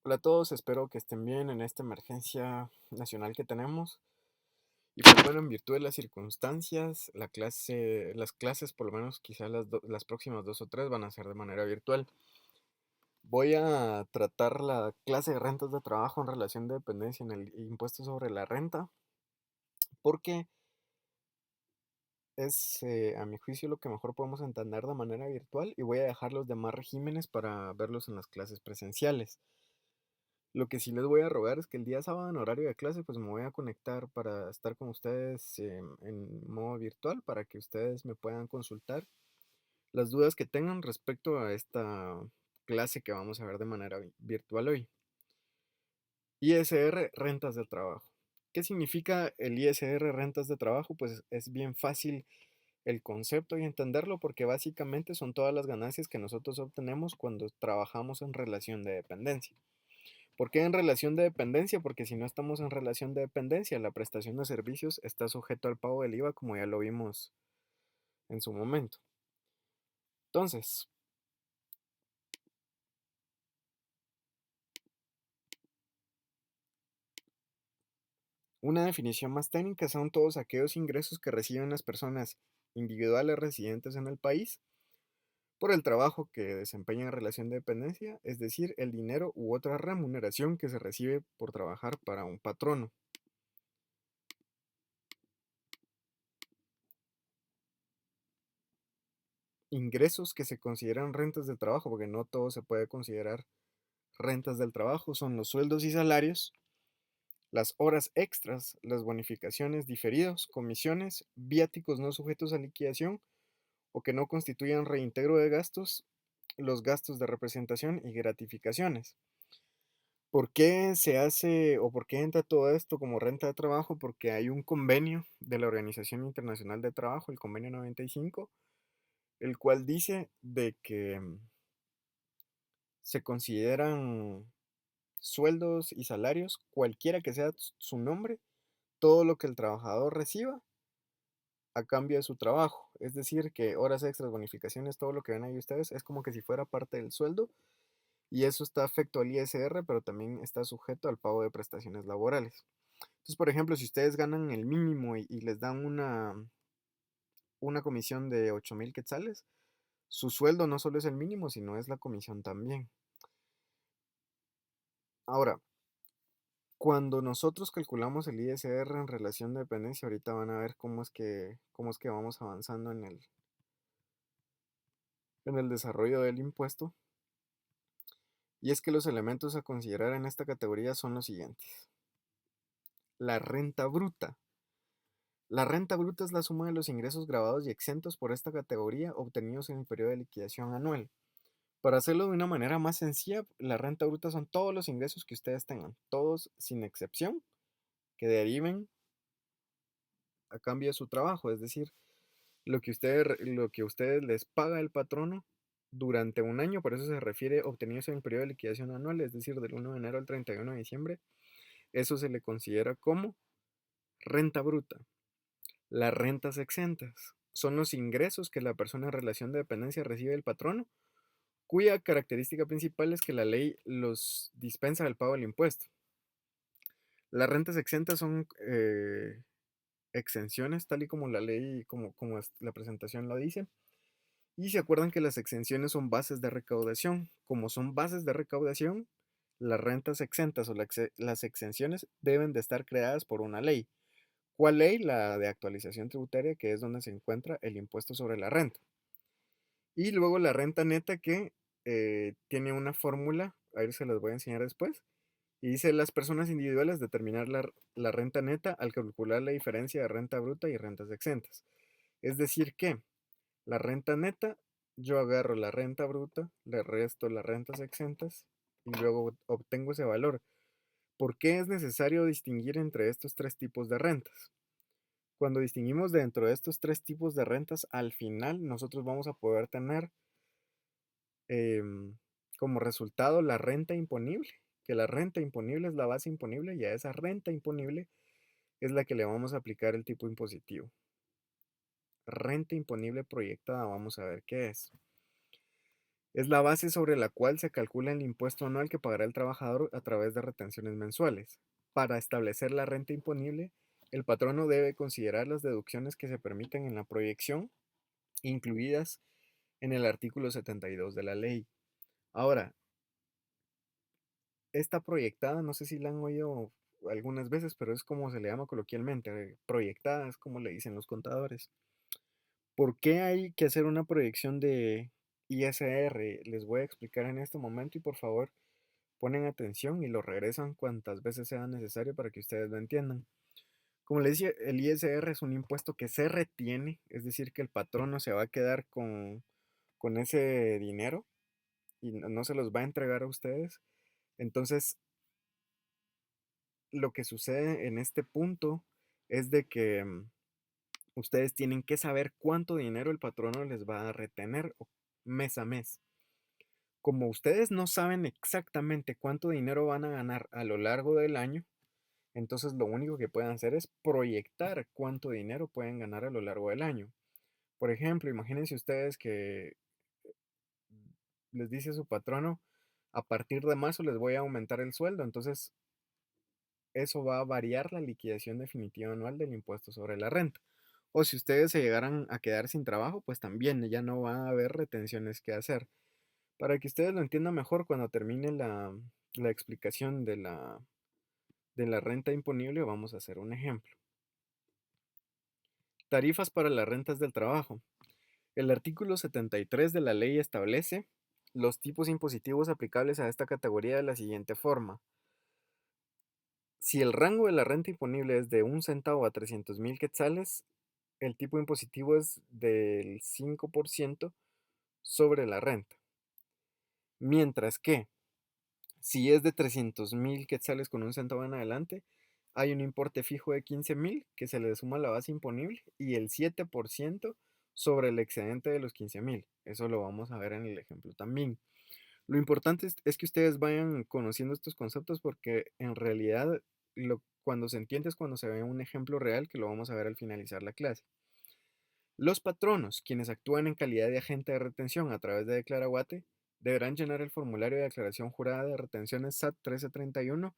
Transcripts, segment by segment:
Hola a todos, espero que estén bien en esta emergencia nacional que tenemos. Y pues bueno, en virtud de las circunstancias, las clases, por lo menos quizás las próximas 2 o 3 van a ser de manera virtual. Voy a tratar la clase de rentas de trabajo en relación de dependencia en el impuesto sobre la renta, porque es, a mi juicio, lo que mejor podemos entender de manera virtual y voy a dejar los demás regímenes para verlos en las clases presenciales. Lo que sí les voy a rogar es que el día sábado en horario de clase, pues me voy a conectar para estar con ustedes en modo virtual para que ustedes me puedan consultar las dudas que tengan respecto a esta clase que vamos a ver de manera virtual hoy. ISR Rentas del Trabajo. ¿Qué significa el ISR Rentas de Trabajo? Pues es bien fácil el concepto y entenderlo porque básicamente son todas las ganancias que nosotros obtenemos cuando trabajamos en relación de dependencia. ¿Por qué en relación de dependencia? Porque si no estamos en relación de dependencia, la prestación de servicios está sujeto al pago del IVA, como ya lo vimos en su momento. Entonces, una definición más técnica son todos aquellos ingresos que reciben las personas individuales residentes en el país por el trabajo que desempeñan en relación de dependencia, es decir, el dinero u otra remuneración que se recibe por trabajar para un patrono. Ingresos que se consideran rentas del trabajo, porque no todo se puede considerar rentas del trabajo, son los sueldos y salarios, las horas extras, las bonificaciones diferidos, comisiones, viáticos no sujetos a liquidación o que no constituyan reintegro de gastos, los gastos de representación y gratificaciones. ¿Por qué se hace o por qué entra todo esto como renta de trabajo? Porque hay un convenio de la Organización Internacional de Trabajo, el convenio 95, el cual dice de que se consideran sueldos y salarios, cualquiera que sea su nombre, todo lo que el trabajador reciba a cambio de su trabajo. Es decir, que horas extras, bonificaciones, todo lo que ven ahí ustedes, es como que si fuera parte del sueldo y eso está afecto al ISR, pero también está sujeto al pago de prestaciones laborales. Entonces, por ejemplo, si ustedes ganan el mínimo y les dan una comisión de 8,000 quetzales, su sueldo no solo es el mínimo, sino es la comisión también. Ahora, cuando nosotros calculamos el ISR en relación de dependencia, ahorita van a ver cómo es que vamos avanzando en el desarrollo del impuesto. Y es que los elementos a considerar en esta categoría son los siguientes. La renta bruta. La renta bruta es la suma de los ingresos grabados y exentos por esta categoría obtenidos en el periodo de liquidación anual. Para hacerlo de una manera más sencilla, la renta bruta son todos los ingresos que ustedes tengan, todos sin excepción, que deriven a cambio de su trabajo, es decir, lo que ustedes les paga el patrono durante un año, por eso se refiere obtenidos en el periodo de liquidación anual, es decir, del 1 de enero al 31 de diciembre, eso se le considera como renta bruta. Las rentas exentas son los ingresos que la persona en relación de dependencia recibe del patrono, cuya característica principal es que la ley los dispensa del pago del impuesto. Las rentas exentas son exenciones, tal y como la ley, como la presentación lo dice. Y se acuerdan que las exenciones son bases de recaudación. Como son bases de recaudación, las rentas exentas o las exenciones deben de estar creadas por una ley. ¿Cuál ley? La de actualización tributaria, que es donde se encuentra el impuesto sobre la renta. Y luego la renta neta que tiene una fórmula, a ver se las voy a enseñar después. Y dice las personas individuales determinar la renta neta al calcular la diferencia de renta bruta y rentas exentas. Es decir que la renta neta, yo agarro la renta bruta, le resto las rentas exentas y luego obtengo ese valor. ¿Por qué es necesario distinguir entre estos tres tipos de rentas? Cuando distinguimos dentro de estos tres tipos de rentas, al final nosotros vamos a poder tener em, como resultado la renta imponible, que la renta imponible es la base imponible y a esa renta imponible es la que le vamos a aplicar el tipo impositivo. Renta imponible proyectada, vamos a ver qué es. Es la base sobre la cual se calcula el impuesto anual que pagará el trabajador a través de retenciones mensuales. Para establecer la renta imponible, el patrono debe considerar las deducciones que se permiten en la proyección, incluidas en el artículo 72 de la ley. Ahora, esta proyectada, no sé si la han oído algunas veces, pero es como se le llama coloquialmente, proyectada, es como le dicen los contadores. ¿Por qué hay que hacer una proyección de ISR? Les voy a explicar en este momento y por favor ponen atención y lo regresan cuantas veces sea necesario para que ustedes lo entiendan. Como les decía, el ISR es un impuesto que se retiene, es decir, que el patrono se va a quedar con ese dinero y no se los va a entregar a ustedes. Entonces, lo que sucede en este punto es de que ustedes tienen que saber cuánto dinero el patrono les va a retener mes a mes. Como ustedes no saben exactamente cuánto dinero van a ganar a lo largo del año, entonces lo único que pueden hacer es proyectar cuánto dinero pueden ganar a lo largo del año. Por ejemplo, imagínense ustedes que les dice su patrono, a partir de marzo les voy a aumentar el sueldo, entonces eso va a variar la liquidación definitiva anual del impuesto sobre la renta. O si ustedes se llegaran a quedar sin trabajo, pues también ya no va a haber retenciones que hacer. Para que ustedes lo entiendan mejor cuando termine la explicación de la renta imponible, vamos a hacer un ejemplo. Tarifas para las rentas del trabajo. El artículo 73 de la ley establece los tipos impositivos aplicables a esta categoría de la siguiente forma. Si el rango de la renta imponible es de 1 centavo a 300,000 quetzales, el tipo impositivo es del 5% sobre la renta. Mientras que si es de 300,000 quetzales con 1 centavo en adelante, hay un importe fijo de 15,000 que se le suma a la base imponible y el 7% sobre el excedente de los 15,000. Eso lo vamos a ver en el ejemplo también. Lo importante es que ustedes vayan conociendo estos conceptos porque en realidad cuando se entiende es cuando se ve un ejemplo real que lo vamos a ver al finalizar la clase. Los patronos, quienes actúan en calidad de agente de retención a través de Declaraguate, deberán llenar el formulario de declaración jurada de retenciones SAT 1331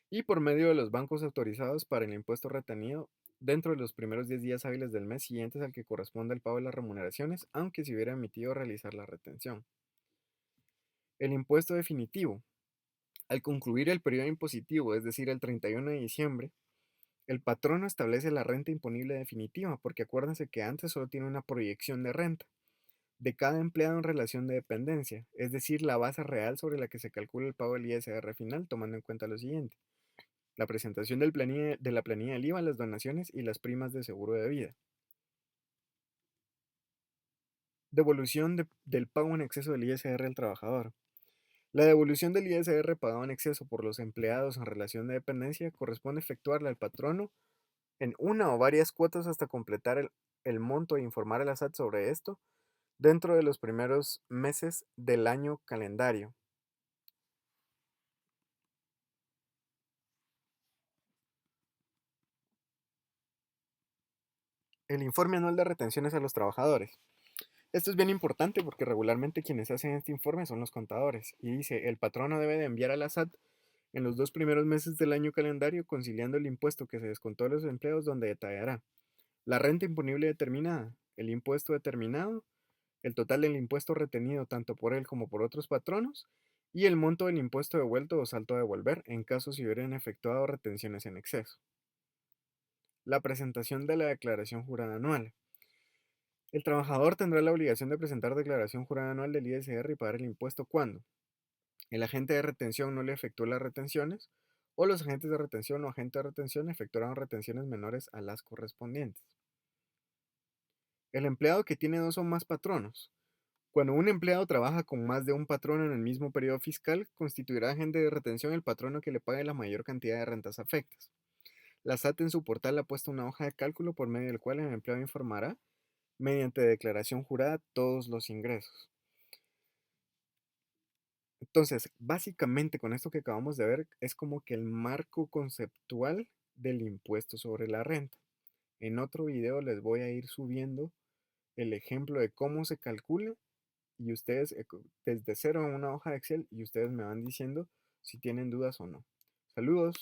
y por medio de los bancos autorizados para el impuesto retenido dentro de los primeros 10 días hábiles del mes siguientes al que corresponda el pago de las remuneraciones, aunque se hubiera emitido realizar la retención. El impuesto definitivo. Al concluir el periodo impositivo, es decir, el 31 de diciembre, el patrono establece la renta imponible definitiva, porque acuérdense que antes solo tiene una proyección de renta de cada empleado en relación de dependencia, es decir, la base real sobre la que se calcula el pago del ISR final, tomando en cuenta lo siguiente: la presentación de la planilla del IVA, las donaciones y las primas de seguro de vida. Devolución del pago en exceso del ISR al trabajador. La devolución del ISR pagado en exceso por los empleados en relación de dependencia corresponde efectuarla al patrono en una o varias cuotas hasta completar el monto e informar a la SAT sobre esto dentro de los primeros meses del año calendario. El informe anual de retenciones a los trabajadores. Esto es bien importante porque regularmente quienes hacen este informe son los contadores. Y dice, el patrono debe de enviar a la SAT en los 2 primeros meses del año calendario conciliando el impuesto que se descontó a los empleados, donde detallará la renta imponible determinada, el impuesto determinado, el total del impuesto retenido tanto por él como por otros patronos y el monto del impuesto devuelto o salto a devolver en caso se hubieran efectuado retenciones en exceso. La presentación de la declaración jurada anual. El trabajador tendrá la obligación de presentar declaración jurada anual del ISR y pagar el impuesto cuando el agente de retención no le efectuó las retenciones o los agentes de retención o agente de retención efectuaron retenciones menores a las correspondientes. El empleado que tiene dos o más patronos. Cuando un empleado trabaja con más de un patrono en el mismo periodo fiscal, constituirá agente de retención el patrono que le pague la mayor cantidad de rentas afectas. La SAT en su portal ha puesto una hoja de cálculo por medio del cual el empleado informará, mediante declaración jurada, todos los ingresos. Entonces, básicamente con esto que acabamos de ver es como que el marco conceptual del impuesto sobre la renta. En otro video les voy a ir subiendo el ejemplo de cómo se calcula y ustedes, desde cero en una hoja de Excel, y ustedes me van diciendo si tienen dudas o no. Saludos.